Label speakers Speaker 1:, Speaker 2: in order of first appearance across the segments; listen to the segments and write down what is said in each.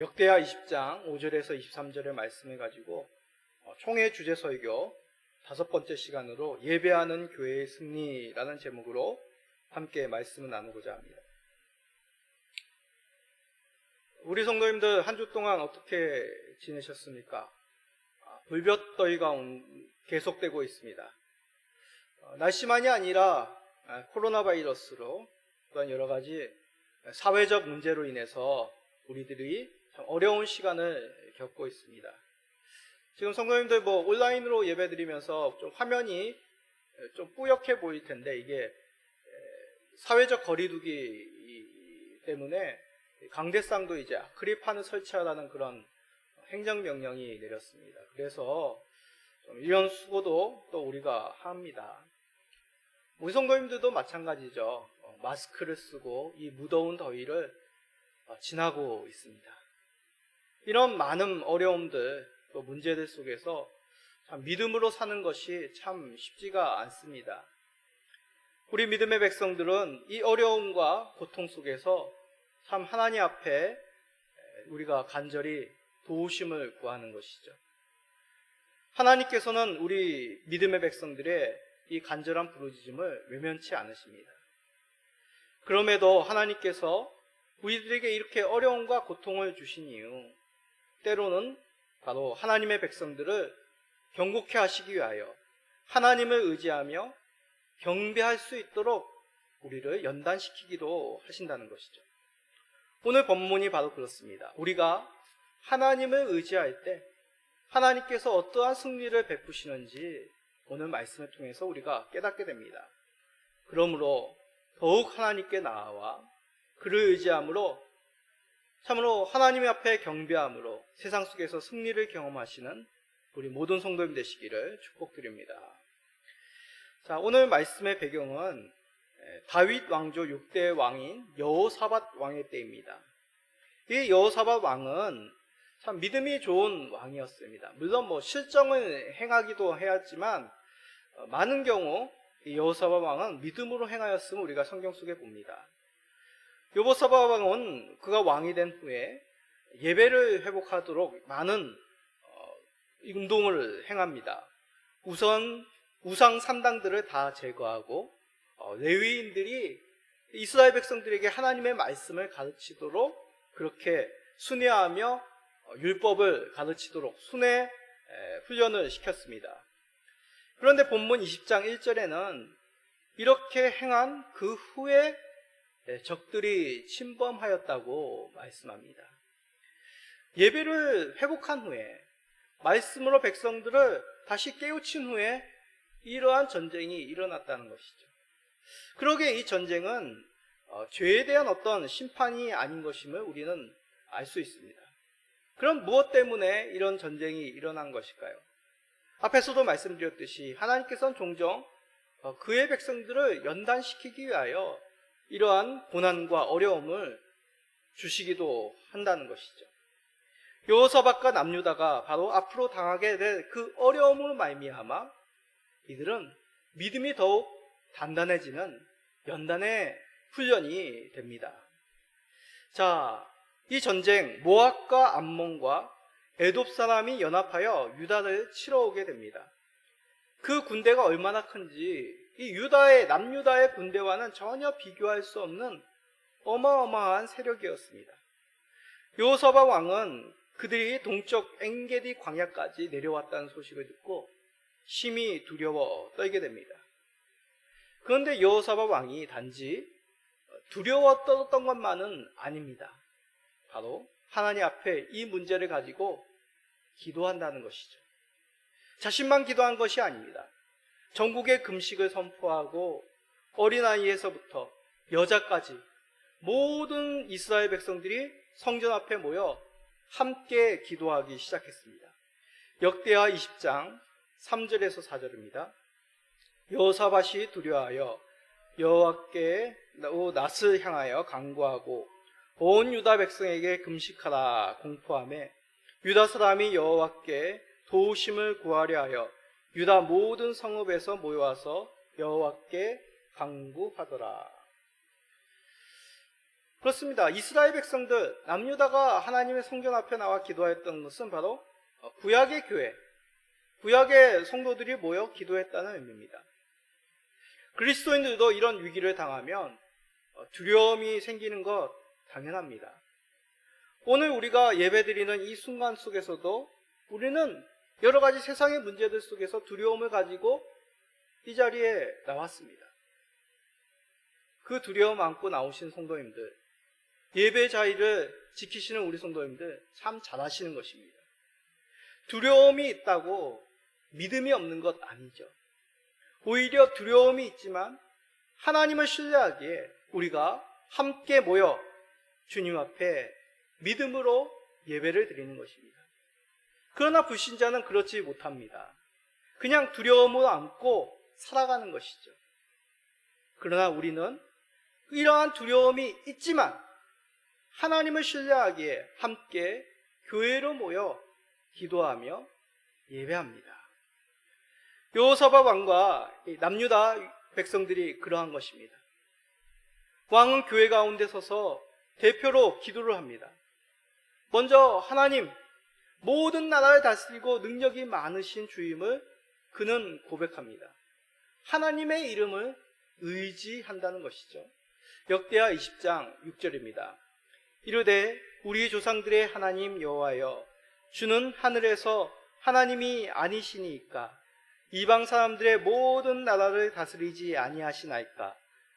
Speaker 1: 역대하 20장 5절에서 23절의 말씀을 가지고 총회 주제 설교 5번째 시간으로 예배하는 교회의 승리라는 제목으로 함께 말씀을 나누고자 합니다. 우리 성도님들 한 주 동안 어떻게 지내셨습니까? 불볕더위가 계속되고 있습니다. 날씨만이 아니라 코로나 바이러스로 또한 여러 가지 사회적 문제로 인해서 우리들이 참 어려운 시간을 겪고 있습니다. 지금 성도님들 온라인으로 예배드리면서 좀 화면이 좀 뿌옇게 보일 텐데 이게 사회적 거리두기 때문에 강대상도 이제 아크릴판을 설치하라는 그런 행정명령이 내렸습니다. 그래서 좀 이런 수고도 또 우리가 합니다. 우리 성도님들도 마찬가지죠. 마스크를 쓰고 이 무더운 더위를 지나고 있습니다. 이런 많은 어려움들 또 문제들 속에서 참 믿음으로 사는 것이 참 쉽지가 않습니다. 우리 믿음의 백성들은 이 어려움과 고통 속에서 참 하나님 앞에 우리가 간절히 도우심을 구하는 것이죠. 하나님께서는 우리 믿음의 백성들의 이 간절한 부르짖음을 외면치 않으십니다. 그럼에도 하나님께서 우리들에게 이렇게 어려움과 고통을 주신 이유, 때로는 바로 하나님의 백성들을 경고케 하시기 위하여 하나님을 의지하며 경배할 수 있도록 우리를 연단시키기도 하신다는 것이죠. 오늘 본문이 바로 그렇습니다. 우리가 하나님을 의지할 때 하나님께서 어떠한 승리를 베푸시는지 오늘 말씀을 통해서 우리가 깨닫게 됩니다. 그러므로 더욱 하나님께 나아와 그를 의지함으로 참으로 하나님 앞에 경배함으로 세상 속에서 승리를 경험하시는 우리 모든 성도님 되시기를 축복드립니다. 자, 오늘 말씀의 배경은 다윗 왕조 6대 왕인 여호사밧 왕의 때입니다. 이 여호사밧 왕은 참 믿음이 좋은 왕이었습니다. 물론 실정을 행하기도 해야지만 많은 경우 이 여호사밧 왕은 믿음으로 행하였음을 우리가 성경 속에 봅니다. 여호사밧 왕은 그가 왕이 된 후에 예배를 회복하도록 많은 운동을 행합니다. 우선 우상 산당들을 다 제거하고 레위인들이 이스라엘 백성들에게 하나님의 말씀을 가르치도록 그렇게 순회하며 율법을 가르치도록 순회 훈련을 시켰습니다. 그런데 본문 20장 1절에는 이렇게 행한 그 후에 적들이 침범하였다고 말씀합니다. 예배를 회복한 후에 말씀으로 백성들을 다시 깨우친 후에 이러한 전쟁이 일어났다는 것이죠. 그러기에 이 전쟁은 죄에 대한 어떤 심판이 아닌 것임을 우리는 알 수 있습니다. 그럼 무엇 때문에 이런 전쟁이 일어난 것일까요? 앞에서도 말씀드렸듯이 하나님께서는 종종 그의 백성들을 연단시키기 위하여 이러한 고난과 어려움을 주시기도 한다는 것이죠. 여호사밧과 남유다가 바로 앞으로 당하게 될 그 어려움으로 말미암아 이들은 믿음이 더욱 단단해지는 연단의 훈련이 됩니다. 자, 이 전쟁 모압과 암몬과 에돔 사람이 연합하여 유다를 치러 오게 됩니다. 그 군대가 얼마나 큰지 이 남유다의 군대와는 전혀 비교할 수 없는 어마어마한 세력이었습니다. 여호사밧 왕은 그들이 동쪽 엔게디 광야까지 내려왔다는 소식을 듣고 심히 두려워 떨게 됩니다. 그런데 여호사밧 왕이 단지 두려워 떨었던 것만은 아닙니다. 바로 하나님 앞에 이 문제를 가지고 기도한다는 것이죠. 자신만 기도한 것이 아닙니다. 전국의 금식을 선포하고 어린아이에서부터 여자까지 모든 이스라엘 백성들이 성전 앞에 모여 함께 기도하기 시작했습니다. 역대하 20장 3절에서 4절입니다. 여호사밧이 두려워하여 여호와께 낯을 향하여 간구하고 온 유다 백성에게 금식하라 공포하며 유다 사람이 여호와께 도우심을 구하려 하여 유다 모든 성읍에서 모여와서 여호와께 간구하더라. 그렇습니다. 이스라엘 백성들, 남유다가 하나님의 성전 앞에 나와 기도했던 것은 바로 구약의 교회, 구약의 성도들이 모여 기도했다는 의미입니다. 그리스도인들도 이런 위기를 당하면 두려움이 생기는 것 당연합니다. 오늘 우리가 예배드리는 이 순간 속에서도 우리는 여러 가지 세상의 문제들 속에서 두려움을 가지고 이 자리에 나왔습니다. 그 두려움 안고 나오신 성도님들, 예배 자리를 지키시는 우리 성도님들 참 잘하시는 것입니다. 두려움이 있다고 믿음이 없는 것 아니죠. 오히려 두려움이 있지만 하나님을 신뢰하기에 우리가 함께 모여 주님 앞에 믿음으로 예배를 드리는 것입니다. 그러나 불신자는 그렇지 못합니다. 그냥 두려움을 안고 살아가는 것이죠. 그러나 우리는 이러한 두려움이 있지만 하나님을 신뢰하기에 함께 교회로 모여 기도하며 예배합니다. 여호사밧 왕과 남유다 백성들이 그러한 것입니다. 왕은 교회 가운데 서서 대표로 기도를 합니다. 먼저 하나님, 모든 나라를 다스리고 능력이 많으신 주임을 그는 고백합니다. 하나님의 이름을 의지한다는 것이죠. 역대하 20장 6절입니다. 이르되 우리 조상들의 하나님 여호와여, 주는 하늘에서 하나님이 아니시니이까 이방 사람들의 모든 나라를 다스리지 아니하시나이까.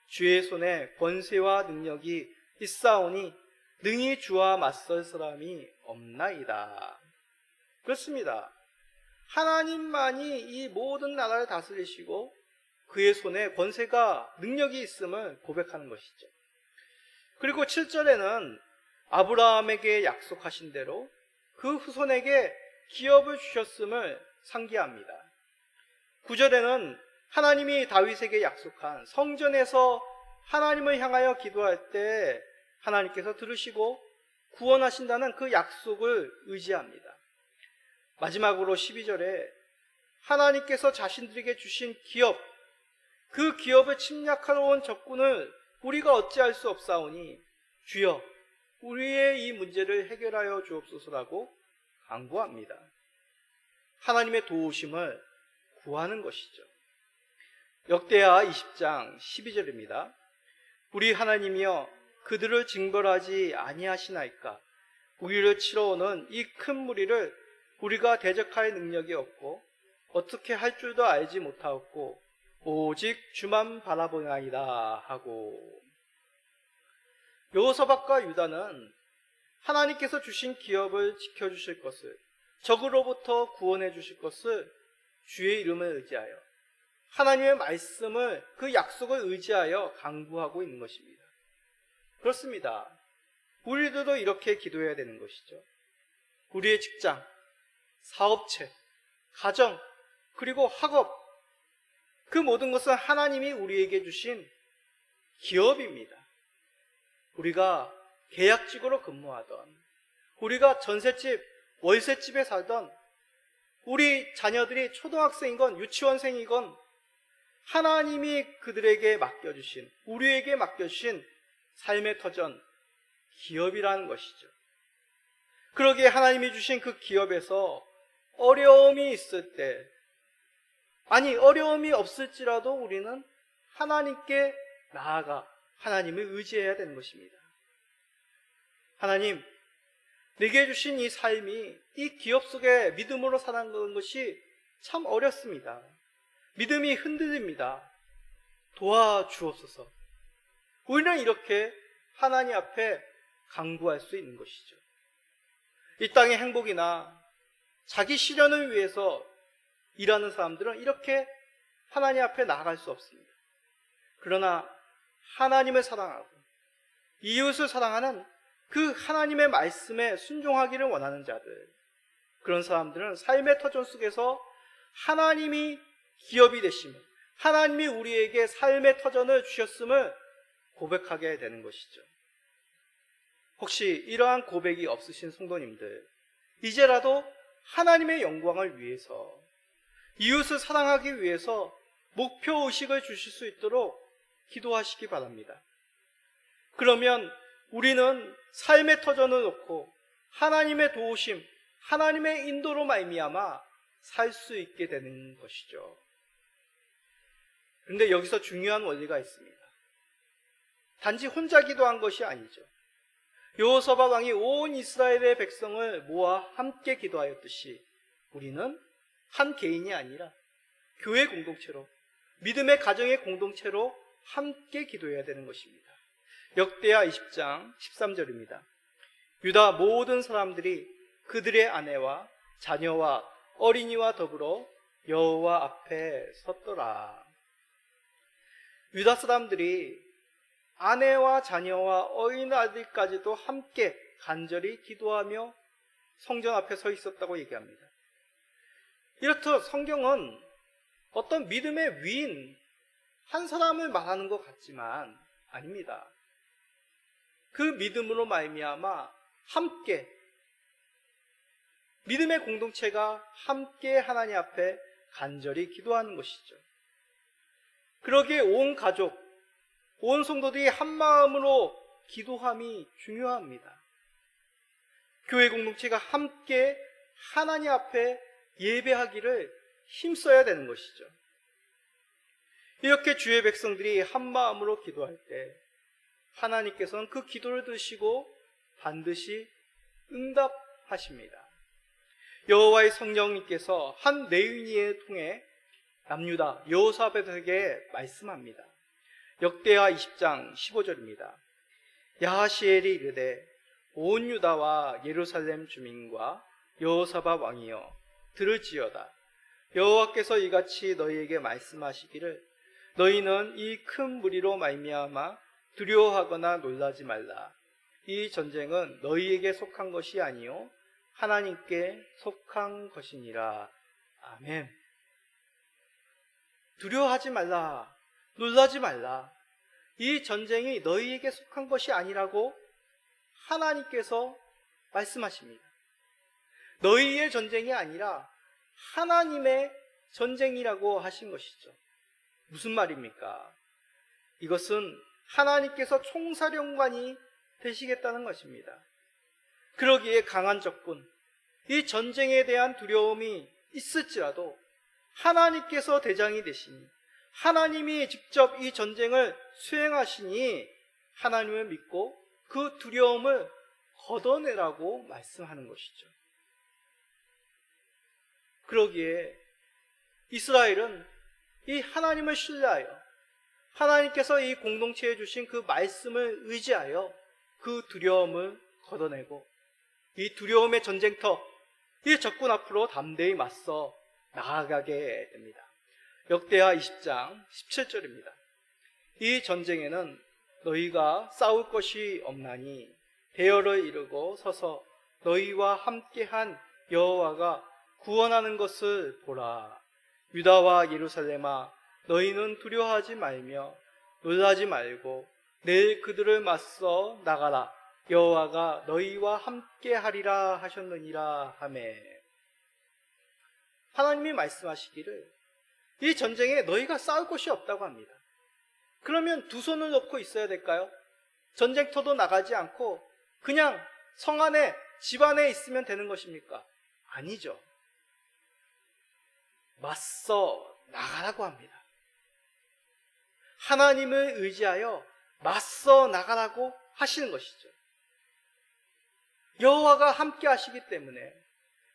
Speaker 1: 주의 손에 권세와 능력이 있사오니 능히 주와 맞설 사람이 없나이다. 그렇습니다. 하나님만이 이 모든 나라를 다스리시고 그의 손에 권세가 능력이 있음을 고백하는 것이죠. 그리고 7절에는 아브라함에게 약속하신 대로 그 후손에게 기업을 주셨음을 상기합니다. 9절에는 하나님이 다윗에게 약속한 성전에서 하나님을 향하여 기도할 때 하나님께서 들으시고 구원하신다는 그 약속을 의지합니다. 마지막으로 12절에 하나님께서 자신들에게 주신 기업, 그 기업을 침략하러 온 적군을 우리가 어찌할 수 없사오니 주여 우리의 이 문제를 해결하여 주옵소서라고 간구합니다. 하나님의 도우심을 구하는 것이죠. 역대하 20장 12절입니다. 우리 하나님이여 그들을 징벌하지 아니하시나이까. 우리를 치러오는 이 큰 무리를 우리가 대적할 능력이 없고 어떻게 할 줄도 알지 못하였고 오직 주만 바라보나이다 하고. 여호사밧과 유다는 하나님께서 주신 기업을 지켜주실 것을, 적으로부터 구원해 주실 것을 주의 이름을 의지하여 하나님의 말씀을, 그 약속을 의지하여 간구하고 있는 것입니다. 그렇습니다. 우리들도 이렇게 기도해야 되는 것이죠. 우리의 직장, 사업체, 가정, 그리고 학업, 그 모든 것은 하나님이 우리에게 주신 기업입니다. 우리가 계약직으로 근무하던, 우리가 전셋집, 월세집에 살던, 우리 자녀들이 초등학생이건 유치원생이건 하나님이 그들에게 맡겨주신, 우리에게 맡겨주신 삶의 터전, 기업이라는 것이죠. 그러기에 하나님이 주신 그 기업에서 어려움이 있을 때, 아니 어려움이 없을지라도 우리는 하나님께 나아가 하나님을 의지해야 되는 것입니다. 하나님, 내게 주신 이 삶이 이 기업 속에 믿음으로 살아가는 것이 참 어렵습니다. 믿음이 흔들립니다. 도와주옵소서. 우리는 이렇게 하나님 앞에 간구할 수 있는 것이죠. 이 땅의 행복이나 자기 실현을 위해서 일하는 사람들은 이렇게 하나님 앞에 나아갈 수 없습니다. 그러나 하나님을 사랑하고 이웃을 사랑하는 그 하나님의 말씀에 순종하기를 원하는 자들, 그런 사람들은 삶의 터전 속에서 하나님이 기업이 되심을, 하나님이 우리에게 삶의 터전을 주셨음을 고백하게 되는 것이죠. 혹시 이러한 고백이 없으신 성도님들, 이제라도 하나님의 영광을 위해서, 이웃을 사랑하기 위해서 목표의식을 주실 수 있도록 기도하시기 바랍니다. 그러면 우리는 삶의 터전을 놓고 하나님의 도우심, 하나님의 인도로 말미암아 살 수 있게 되는 것이죠. 그런데 여기서 중요한 원리가 있습니다. 단지 혼자 기도한 것이 아니죠. 여호사밧 왕이 온 이스라엘의 백성을 모아 함께 기도하였듯이 우리는 한 개인이 아니라 교회 공동체로, 믿음의 가정의 공동체로 함께 기도해야 되는 것입니다. 역대하 20장 13절입니다. 유다 모든 사람들이 그들의 아내와 자녀와 어린이와 더불어 여호와 앞에 섰더라. 유다 사람들이 아내와 자녀와 어린아이들까지도 함께 간절히 기도하며 성전 앞에 서 있었다고 얘기합니다. 이렇듯 성경은 어떤 믿음의 위인 한 사람을 말하는 것 같지만 아닙니다. 그 믿음으로 말미암아 함께, 믿음의 공동체가 함께 하나님 앞에 간절히 기도하는 것이죠. 그러기에 온 가족, 온 성도들이 한 마음으로 기도함이 중요합니다. 교회 공동체가 함께 하나님 앞에 예배하기를 힘써야 되는 것이죠. 이렇게 주의 백성들이 한 마음으로 기도할 때 하나님께서는 그 기도를 들으시고 반드시 응답하십니다. 여호와의 성령님께서 한 레위인을 통해 남유다 여호사밧에게 말씀합니다. 역대하 20장 15절입니다. 야하시엘이 이르되 온 유다와 예루살렘 주민과 여호사밧 왕이여 들을지어다. 여호와께서 이같이 너희에게 말씀하시기를 너희는 이 큰 무리로 말미암아 두려워하거나 놀라지 말라. 이 전쟁은 너희에게 속한 것이 아니요 하나님께 속한 것이니라. 아멘. 두려워하지 말라. 놀라지 말라. 이 전쟁이 너희에게 속한 것이 아니라고 하나님께서 말씀하십니다. 너희의 전쟁이 아니라 하나님의 전쟁이라고 하신 것이죠. 무슨 말입니까? 이것은 하나님께서 총사령관이 되시겠다는 것입니다. 그러기에 강한 적군, 이 전쟁에 대한 두려움이 있을지라도 하나님께서 대장이 되시니 하나님이 직접 이 전쟁을 수행하시니 하나님을 믿고 그 두려움을 걷어내라고 말씀하는 것이죠. 그러기에 이스라엘은 이 하나님을 신뢰하여 하나님께서 이 공동체에 주신 그 말씀을 의지하여 그 두려움을 걷어내고 이 두려움의 전쟁터, 이 적군 앞으로 담대히 맞서 나아가게 됩니다. 역대하 20장 17절입니다. 이 전쟁에는 너희가 싸울 것이 없나니 대열을 이루고 서서 너희와 함께한 여호와가 구원하는 것을 보라. 유다와 예루살렘아 너희는 두려워하지 말며 놀라지 말고 내일 그들을 맞서 나가라. 여호와가 너희와 함께하리라 하셨느니라 하매. 하나님이 말씀하시기를 이 전쟁에 너희가 싸울 것이 없다고 합니다. 그러면 두 손을 놓고 있어야 될까요? 전쟁터도 나가지 않고 그냥 성 안에, 집 안에 있으면 되는 것입니까? 아니죠. 맞서 나가라고 합니다. 하나님을 의지하여 맞서 나가라고 하시는 것이죠. 여호와가 함께 하시기 때문에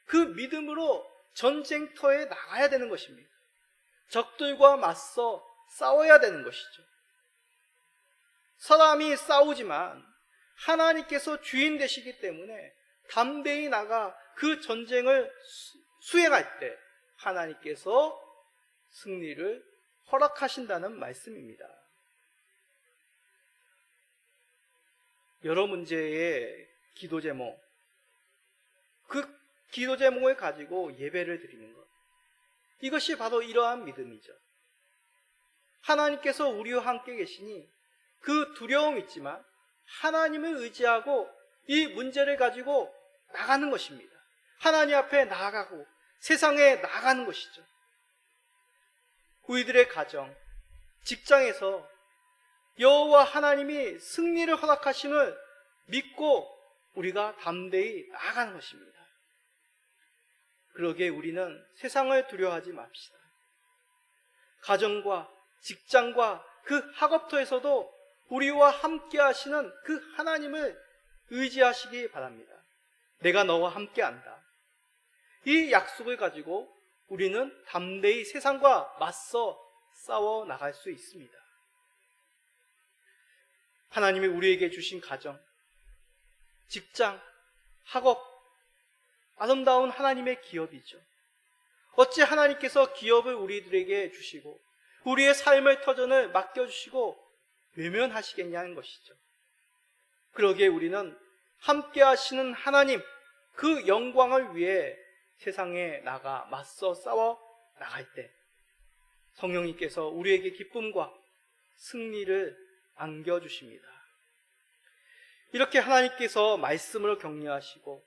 Speaker 1: 그 믿음으로 전쟁터에 나가야 되는 것입니다. 적들과 맞서 싸워야 되는 것이죠. 사람이 싸우지만 하나님께서 주인 되시기 때문에 담대히 나가 그 전쟁을 수행할 때 하나님께서 승리를 허락하신다는 말씀입니다. 여러 문제의 기도 제목, 그 기도 제목을 가지고 예배를 드리는 것, 이것이 바로 이러한 믿음이죠. 하나님께서 우리와 함께 계시니 그 두려움 있지만 하나님을 의지하고 이 문제를 가지고 나가는 것입니다. 하나님 앞에 나아가고 세상에 나가는 것이죠. 우리들의 가정, 직장에서 여호와 하나님이 승리를 허락하심을 믿고 우리가 담대히 나아가는 것입니다. 그러기에 우리는 세상을 두려워하지 맙시다. 가정과 직장과 그 학업터에서도 우리와 함께 하시는 그 하나님을 의지하시기 바랍니다. 내가 너와 함께 한다. 이 약속을 가지고 우리는 담대히 세상과 맞서 싸워 나갈 수 있습니다. 하나님이 우리에게 주신 가정, 직장, 학업, 아름다운 하나님의 기업이죠. 어찌 하나님께서 기업을 우리들에게 주시고 우리의 삶의 터전을 맡겨주시고 외면하시겠냐는 것이죠. 그러기에 우리는 함께 하시는 하나님, 그 영광을 위해 세상에 나가 맞서 싸워 나갈 때 성령님께서 우리에게 기쁨과 승리를 안겨주십니다. 이렇게 하나님께서 말씀을 격려하시고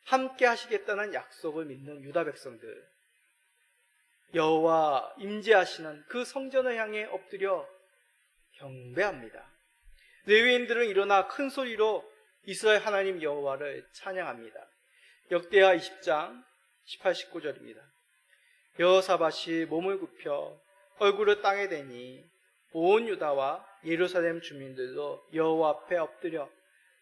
Speaker 1: 함께 하시겠다는 약속을 믿는 유다 백성들, 여호와 임재하시는 그 성전을 향해 엎드려 경배합니다. 레위인들은 일어나 큰 소리로 이스라엘 하나님 여호와를 찬양합니다. 역대하 20장 18, 19절입니다. 여호사밧이 몸을 굽혀 얼굴을 땅에 대니 온 유다와 예루살렘 주민들도 여호와 앞에 엎드려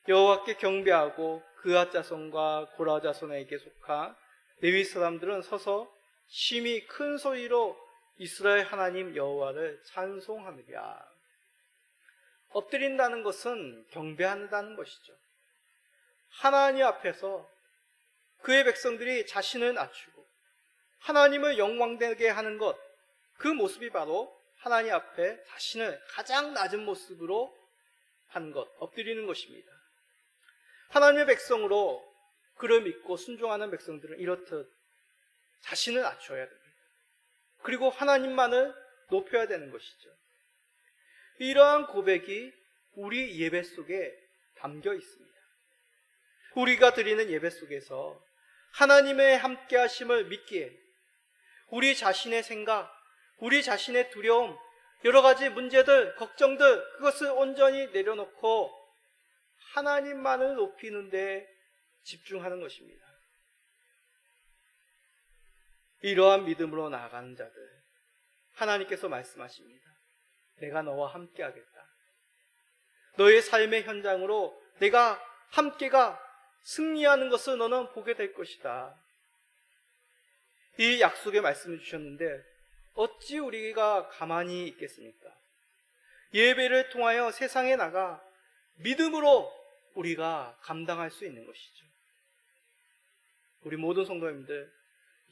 Speaker 1: 여호와께 경배하고 그앗 자손과 고라 자손에게 속한 레위 사람들은 서서 심히 큰 소리로 이스라엘 하나님 여호와를 찬송하느라. 엎드린다는 것은 경배한다는 것이죠. 하나님 앞에서 그의 백성들이 자신을 낮추고 하나님을 영광되게 하는 것, 그 모습이 바로 하나님 앞에 자신을 가장 낮은 모습으로 하는 것, 엎드리는 것입니다. 하나님의 백성으로 그를 믿고 순종하는 백성들은 이렇듯 자신을 낮춰야 됩니다. 그리고 하나님만을 높여야 되는 것이죠. 이러한 고백이 우리 예배 속에 담겨 있습니다. 우리가 드리는 예배 속에서 하나님의 함께 하심을 믿기에 우리 자신의 생각, 우리 자신의 두려움, 여러 가지 문제들, 걱정들, 그것을 온전히 내려놓고 하나님만을 높이는 데 집중하는 것입니다. 이러한 믿음으로 나아가는 자들, 하나님께서 말씀하십니다. 내가 너와 함께 하겠다. 너의 삶의 현장으로 내가 함께가 승리하는 것을 너는 보게 될 것이다. 이 약속의 말씀을 주셨는데 어찌 우리가 가만히 있겠습니까? 예배를 통하여 세상에 나가 믿음으로 우리가 감당할 수 있는 것이죠. 우리 모든 성도님들,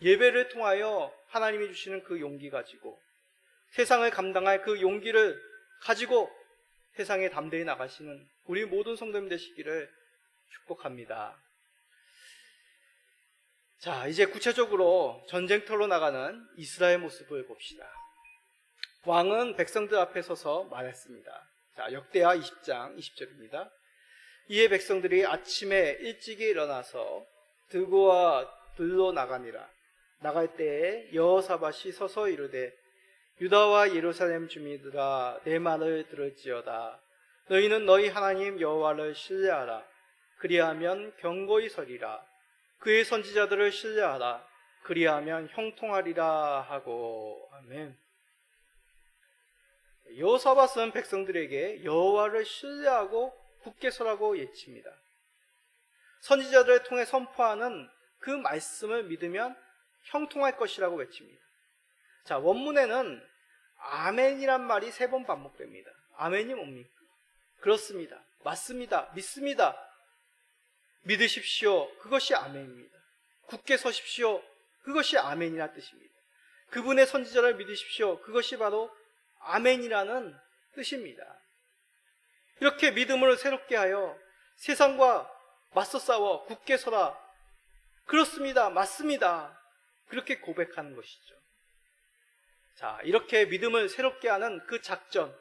Speaker 1: 예배를 통하여 하나님이 주시는 그 용기 가지고 세상을 감당할 그 용기를 가지고 세상에 담대히 나가시는 우리 모든 성도님 되시기를 축복합니다. 자, 이제 구체적으로 전쟁터로 나가는 이스라엘 모습을 봅시다. 왕은 백성들 앞에 서서 말했습니다. 자, 역대하 20장 20절입니다. 이에 백성들이 아침에 일찍이 일어나서 들고와 들로 나가니라. 나갈 때에 여호사밧이 서서 이르되 유다와 예루살렘 주민들아 내 말을 들을지어다. 너희는 너희 하나님 여호와를 신뢰하라. 그리하면 견고히 서리라. 그의 선지자들을 신뢰하라. 그리하면 형통하리라 하고. 아멘. 여호사밧은 백성들에게 여호와를 신뢰하고 굳게 서라고 예칩니다. 선지자들을 통해 선포하는 그 말씀을 믿으면 형통할 것이라고 외칩니다. 자, 원문에는 아멘이란 말이 3번 반복됩니다. 아멘이 뭡니까? 그렇습니다. 맞습니다. 믿습니다. 믿으십시오. 그것이 아멘입니다. 굳게 서십시오. 그것이 아멘이라는 뜻입니다. 그분의 선지자를 믿으십시오. 그것이 바로 아멘이라는 뜻입니다. 이렇게 믿음을 새롭게 하여 세상과 맞서 싸워 굳게 서라. 그렇습니다. 맞습니다. 그렇게 고백하는 것이죠. 자, 이렇게 믿음을 새롭게 하는 그 작전,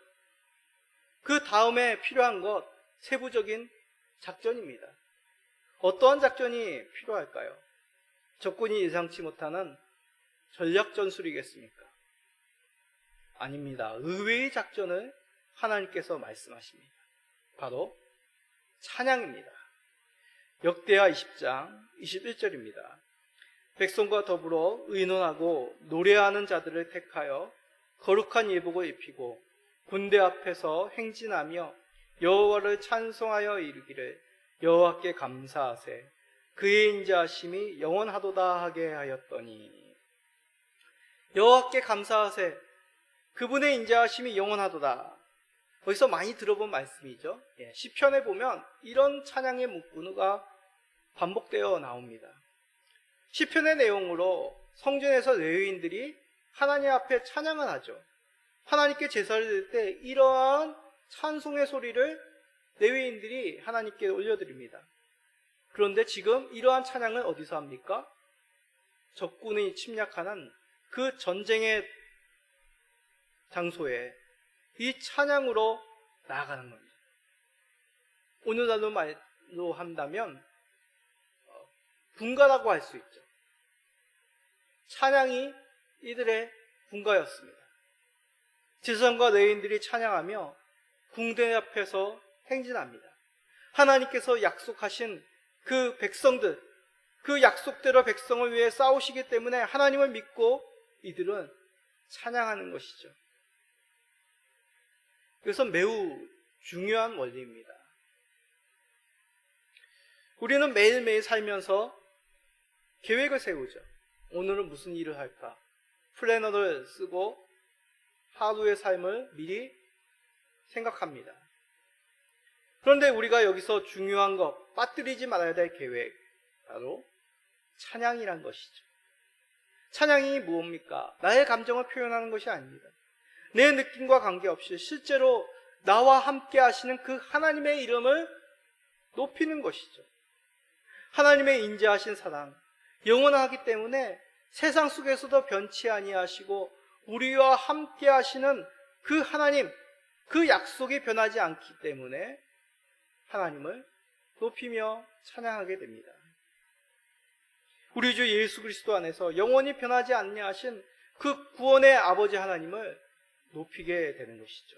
Speaker 1: 그 다음에 필요한 것, 세부적인 작전입니다. 어떠한 작전이 필요할까요? 적군이 예상치 못하는 전략 전술이겠습니까? 아닙니다. 의외의 작전을 하나님께서 말씀하십니다. 바로 찬양입니다. 역대하 20장 21절입니다. 백성과 더불어 의논하고 노래하는 자들을 택하여 거룩한 예복을 입히고 군대 앞에서 행진하며 여호와를 찬송하여 이르기를 여호와께 감사하세 그의 인자하심이 영원하도다 하게 하였더니. 여호와께 감사하세, 그분의 인자하심이 영원하도다. 거기서 많이 들어본 말씀이죠. 시편에 보면 이런 찬양의 문구가 반복되어 나옵니다. 시편의 내용으로 성전에서 레위인들이 하나님 앞에 찬양을 하죠. 하나님께 제사를 드릴 때 이러한 찬송의 소리를 레위인들이 하나님께 올려드립니다. 그런데 지금 이러한 찬양을 어디서 합니까? 적군이 침략하는 그 전쟁의 장소에 이 찬양으로 나아가는 겁니다. 오늘날로 말로 한다면 군가라고 할 수 있죠. 찬양이 이들의 군가였습니다. 제사장과 레위인들이 찬양하며 궁대 앞에서 행진합니다. 하나님께서 약속하신 그 백성들, 그 약속대로 백성을 위해 싸우시기 때문에 하나님을 믿고 이들은 찬양하는 것이죠. 이것은 매우 중요한 원리입니다. 우리는 매일매일 살면서 계획을 세우죠. 오늘은 무슨 일을 할까? 플래너를 쓰고 하루의 삶을 미리 생각합니다. 그런데 우리가 여기서 중요한 것, 빠뜨리지 말아야 될 계획, 바로 찬양이란 것이죠. 찬양이 무엇입니까? 나의 감정을 표현하는 것이 아닙니다. 내 느낌과 관계없이 실제로 나와 함께 하시는 그 하나님의 이름을 높이는 것이죠. 하나님의 인자하신 사랑, 영원하기 때문에 세상 속에서도 변치 아니하시고 우리와 함께 하시는 그 하나님, 그 약속이 변하지 않기 때문에 하나님을 높이며 찬양하게 됩니다. 우리 주 예수 그리스도 안에서 영원히 변하지 아니하신 그 구원의 아버지 하나님을 높이게 되는 것이죠.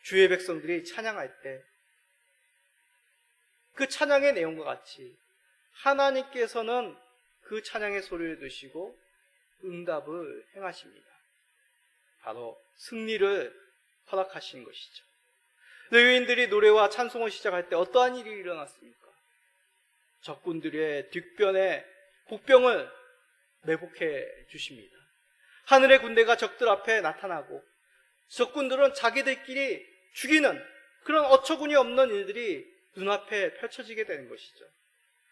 Speaker 1: 주의 백성들이 찬양할 때 그 찬양의 내용과 같이 하나님께서는 그 찬양의 소리를 드시고 응답을 행하십니다. 바로 승리를 허락하신 것이죠. 레위인들이 노래와 찬송을 시작할 때 어떠한 일이 일어났습니까? 적군들의 뒷변에 복병을 매복해 주십니다. 하늘의 군대가 적들 앞에 나타나고 적군들은 자기들끼리 죽이는 그런 어처구니 없는 일들이 눈앞에 펼쳐지게 되는 것이죠.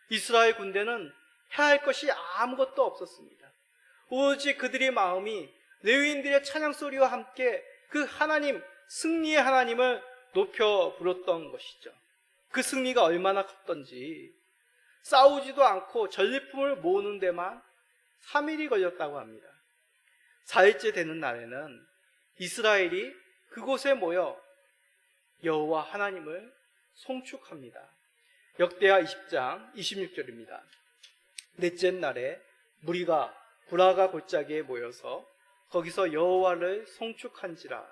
Speaker 1: 이스라엘 군대는 해야 할 것이 아무것도 없었습니다. 오직 그들의 마음이 레위인들의 찬양 소리와 함께 그 하나님, 승리의 하나님을 높여 부렸던 것이죠. 그 승리가 얼마나 컸던지 싸우지도 않고 전리품을 모으는 데만 3일이 걸렸다고 합니다. 4일째 되는 날에는 이스라엘이 그곳에 모여 여호와 하나님을 송축합니다. 역대하 20장 26절입니다. 넷째 날에 무리가 브라가 골짜기에 모여서 거기서 여호와를 송축한지라.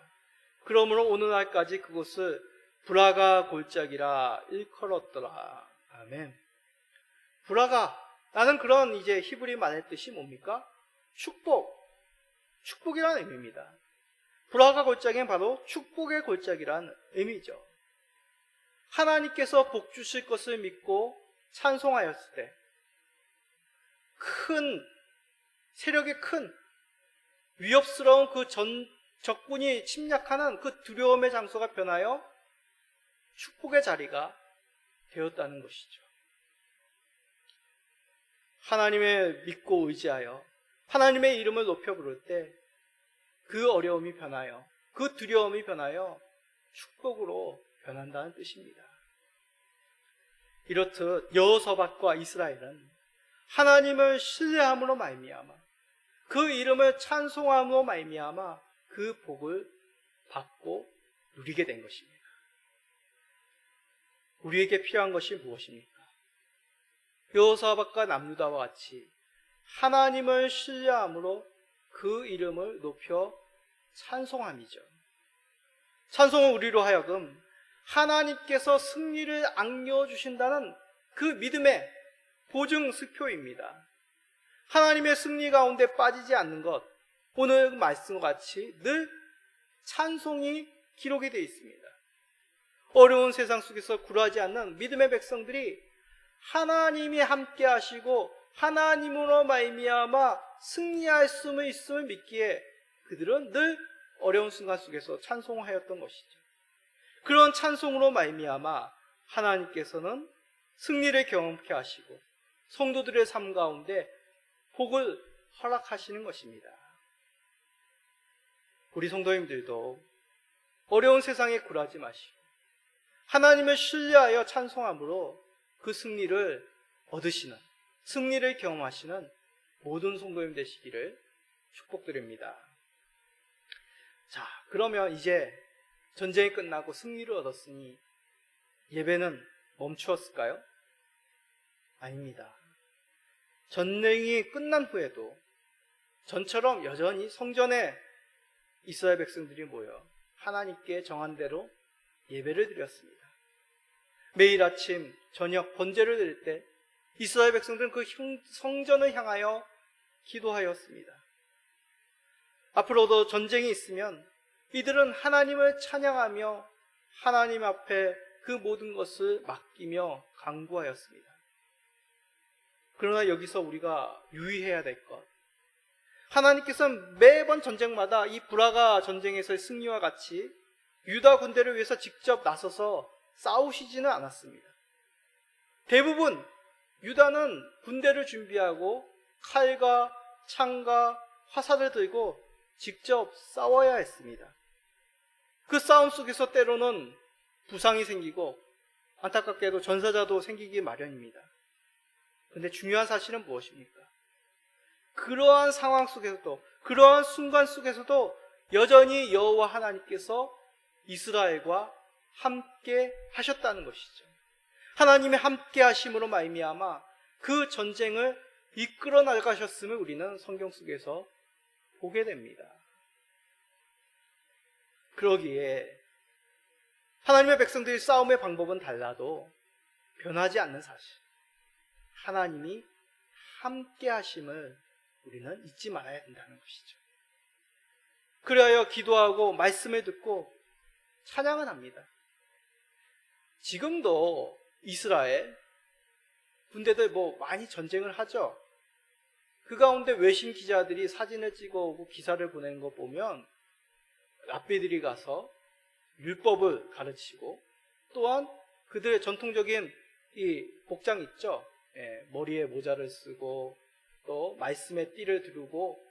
Speaker 1: 그러므로 오늘날까지 그곳을 브라가 골짜기라 일컬었더라. 아멘. 브라가, 나는 그런 이제 히브리 말의 뜻이 뭡니까? 축복이라는 의미입니다. 브라가 골짜기는 바로 축복의 골짜기라는 의미죠. 하나님께서 복 주실 것을 믿고 찬송하였을 때 세력이 큰 위협스러운 그 적군이 침략하는 그 두려움의 장소가 변하여 축복의 자리가 되었다는 것이죠. 하나님을 믿고 의지하여 하나님의 이름을 높여 부를 때 그 어려움이 변하여, 그 두려움이 변하여 축복으로 변한다는 뜻입니다. 이렇듯 여호사밧과 이스라엘은 하나님을 신뢰함으로 말미암아 그 이름을 찬송함으로 말미암아 그 복을 받고 누리게 된 것입니다. 우리에게 필요한 것이 무엇입니까? 여호사밧과 남유다와 같이 하나님을 신뢰함으로 그 이름을 높여 찬송함이죠. 찬송은 우리로 하여금 하나님께서 승리를 안겨주신다는 그 믿음의 보증수표입니다. 하나님의 승리 가운데 빠지지 않는 것, 오늘 말씀과 같이 늘 찬송이 기록이 되어 있습니다. 어려운 세상 속에서 굴하지 않는 믿음의 백성들이 하나님이 함께 하시고 하나님으로 말미암아 승리할 수 있음을 믿기에 그들은 늘 어려운 순간 속에서 찬송하였던 것이죠. 그런 찬송으로 말미암아 하나님께서는 승리를 경험케 하시고 성도들의 삶 가운데 복을 허락하시는 것입니다. 우리 성도님들도 어려운 세상에 굴하지 마시고 하나님을 신뢰하여 찬송함으로 그 승리를 얻으시는, 승리를 경험하시는 모든 성도님 되시기를 축복드립니다. 자, 그러면 이제 전쟁이 끝나고 승리를 얻었으니 예배는 멈추었을까요? 아닙니다. 전쟁이 끝난 후에도 전처럼 여전히 성전에 이스라엘 백성들이 모여 하나님께 정한 대로 예배를 드렸습니다. 매일 아침 저녁 번제를 드릴 때 이스라엘 백성들은 그 성전을 향하여 기도하였습니다. 앞으로도 전쟁이 있으면 이들은 하나님을 찬양하며 하나님 앞에 그 모든 것을 맡기며 간구하였습니다. 그러나 여기서 우리가 유의해야 될 것, 하나님께서는 매번 전쟁마다 이 브라가 전쟁에서의 승리와 같이 유다 군대를 위해서 직접 나서서 싸우시지는 않았습니다. 대부분 유다는 군대를 준비하고 칼과 창과 화살을 들고 직접 싸워야 했습니다. 그 싸움 속에서 때로는 부상이 생기고 안타깝게도 전사자도 생기기 마련입니다. 그런데 중요한 사실은 무엇입니까? 그러한 상황 속에서도, 그러한 순간 속에서도 여전히 여호와 하나님께서 이스라엘과 함께 하셨다는 것이죠. 하나님의 함께 하심으로 말미암아 그 전쟁을 이끌어 나가셨음을 우리는 성경 속에서 보게 됩니다. 그러기에 하나님의 백성들이 싸움의 방법은 달라도 변하지 않는 사실, 하나님이 함께 하심을 우리는 잊지 말아야 된다는 것이죠. 그래야 기도하고 말씀을 듣고 찬양을 합니다. 지금도 이스라엘 군대들 많이 전쟁을 하죠. 그 가운데 외신 기자들이 사진을 찍어오고 기사를 보내는 거 보면 랍비들이 가서 율법을 가르치고 또한 그들의 전통적인 이 복장 있죠. 머리에 모자를 쓰고 또 말씀의 띠를 두르고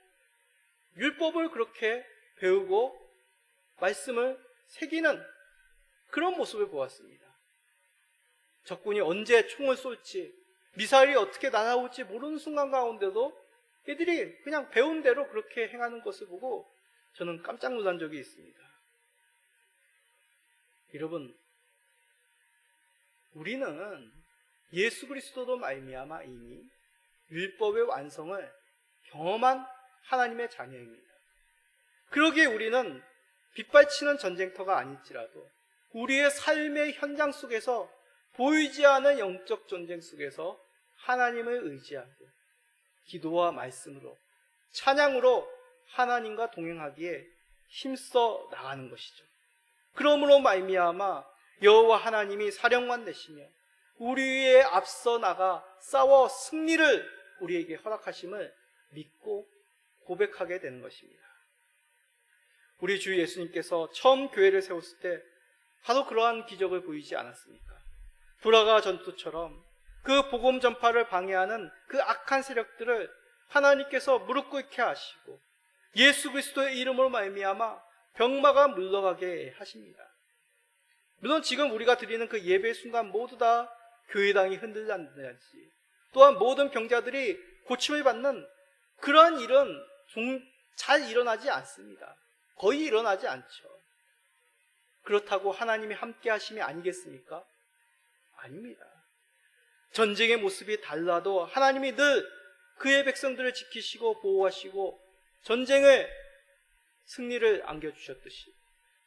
Speaker 1: 율법을 그렇게 배우고 말씀을 새기는 그런 모습을 보았습니다. 적군이 언제 총을 쏠지, 미사일이 어떻게 날아올지 모르는 순간 가운데도 이들이 그냥 배운 대로 그렇게 행하는 것을 보고 저는 깜짝 놀란 적이 있습니다. 여러분, 우리는 예수 그리스도로 말미암아 이미 율법의 완성을 경험한 하나님의 자녀입니다. 그러기에 우리는 빗발치는 전쟁터가 아닐지라도 우리의 삶의 현장 속에서 보이지 않는 영적 전쟁 속에서 하나님을 의지하고 기도와 말씀으로 찬양으로 하나님과 동행하기에 힘써 나가는 것이죠. 그러므로 말미암아 여호와 하나님이 사령관 되시며 우리 위에 앞서 나가 싸워 승리를 우리에게 허락하심을 믿고 고백하게 되는 것입니다. 우리 주 예수님께서 처음 교회를 세웠을 때 바로 그러한 기적을 보이지 않았습니까? 브라가 전투처럼 그 복음 전파를 방해하는 그 악한 세력들을 하나님께서 무릎 꿇게 하시고 예수 그리스도의 이름으로 말미암아 병마가 물러가게 하십니다. 물론 지금 우리가 드리는 그 예배의 순간 모두 다 교회당이 흔들린다든지 또한 모든 병자들이 고침을 받는 그러한 일은 잘 일어나지 않습니다. 거의 일어나지 않죠. 그렇다고 하나님이 함께 하심이 아니겠습니까? 아닙니다. 전쟁의 모습이 달라도 하나님이 늘 그의 백성들을 지키시고 보호하시고 전쟁을 승리를 안겨주셨듯이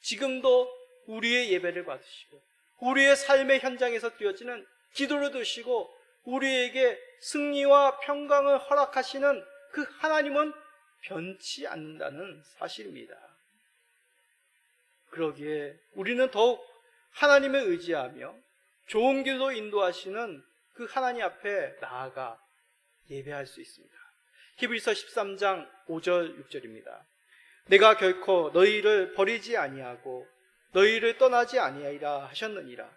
Speaker 1: 지금도 우리의 예배를 받으시고 우리의 삶의 현장에서 드려지는 기도를 드시고 우리에게 승리와 평강을 허락하시는 그 하나님은 변치 않는다는 사실입니다. 그러기에 우리는 더욱 하나님을 의지하며 좋은 길로 인도하시는 그 하나님 앞에 나아가 예배할 수 있습니다. 히브리서 13장 5절 6절입니다. 내가 결코 너희를 버리지 아니하고 너희를 떠나지 아니하리라 하셨느니라.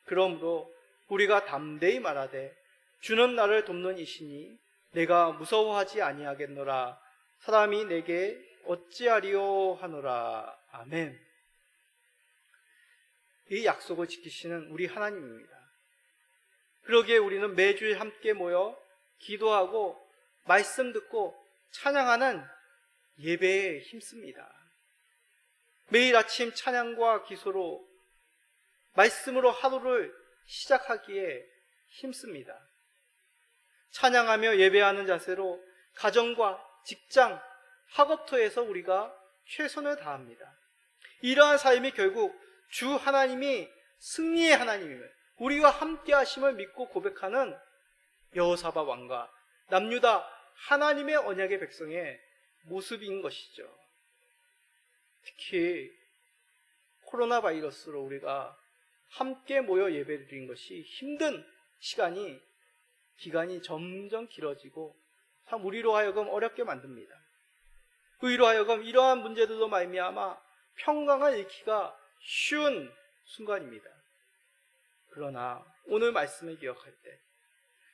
Speaker 1: 그러므로 우리가 담대히 말하되 주는 나를 돕는 이시니 내가 무서워하지 아니하겠노라. 사람이 내게 어찌하리요 하노라. 아멘. 이 약속을 지키시는 우리 하나님입니다. 그러기에 우리는 매주 함께 모여 기도하고 말씀 듣고 찬양하는 예배에 힘씁니다. 매일 아침 찬양과 기소로 말씀으로 하루를 시작하기에 힘씁니다. 찬양하며 예배하는 자세로 가정과 직장, 학업터에서 우리가 최선을 다합니다. 이러한 삶이 결국 주 하나님이 승리의 하나님임을, 우리와 함께 하심을 믿고 고백하는 여호사밧 왕과 남유다 하나님의 언약의 백성의 모습인 것이죠. 특히 코로나 바이러스로 우리가 함께 모여 예배드린 것이 힘든 기간이 점점 길어지고 참 우리로 하여금 어렵게 만듭니다. 우리로 하여금 이러한 문제들로 말미암아 평강을 잃기가 쉬운 순간입니다. 그러나 오늘 말씀을 기억할 때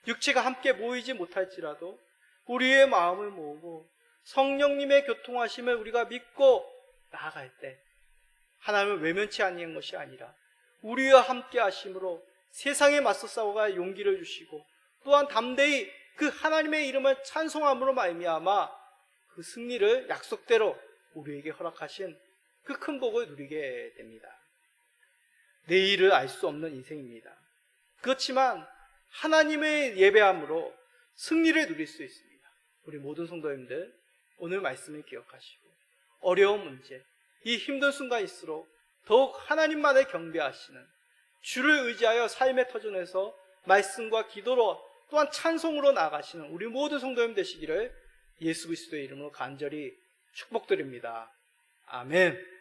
Speaker 1: 육체가 함께 모이지 못할지라도 우리의 마음을 모으고 성령님의 교통하심을 우리가 믿고 나아갈 때 하나님을 외면치 아니한 것이 아니라 우리와 함께 하심으로 세상에 맞서 싸워갈 용기를 주시고 또한 담대히 그 하나님의 이름을 찬송함으로 말미암아 그 승리를 약속대로 우리에게 허락하신 그 큰 복을 누리게 됩니다. 내일을 알 수 없는 인생입니다. 그렇지만 하나님의 예배함으로 승리를 누릴 수 있습니다. 우리 모든 성도님들 오늘 말씀을 기억하시고 어려운 문제, 이 힘든 순간일수록 더욱 하나님만을 경배하시는 주를 의지하여 삶의 터전에서 말씀과 기도로 또한 찬송으로 나아가시는 우리 모든 성도님 되시기를 예수 그리스도의 이름으로 간절히 축복드립니다. 아멘.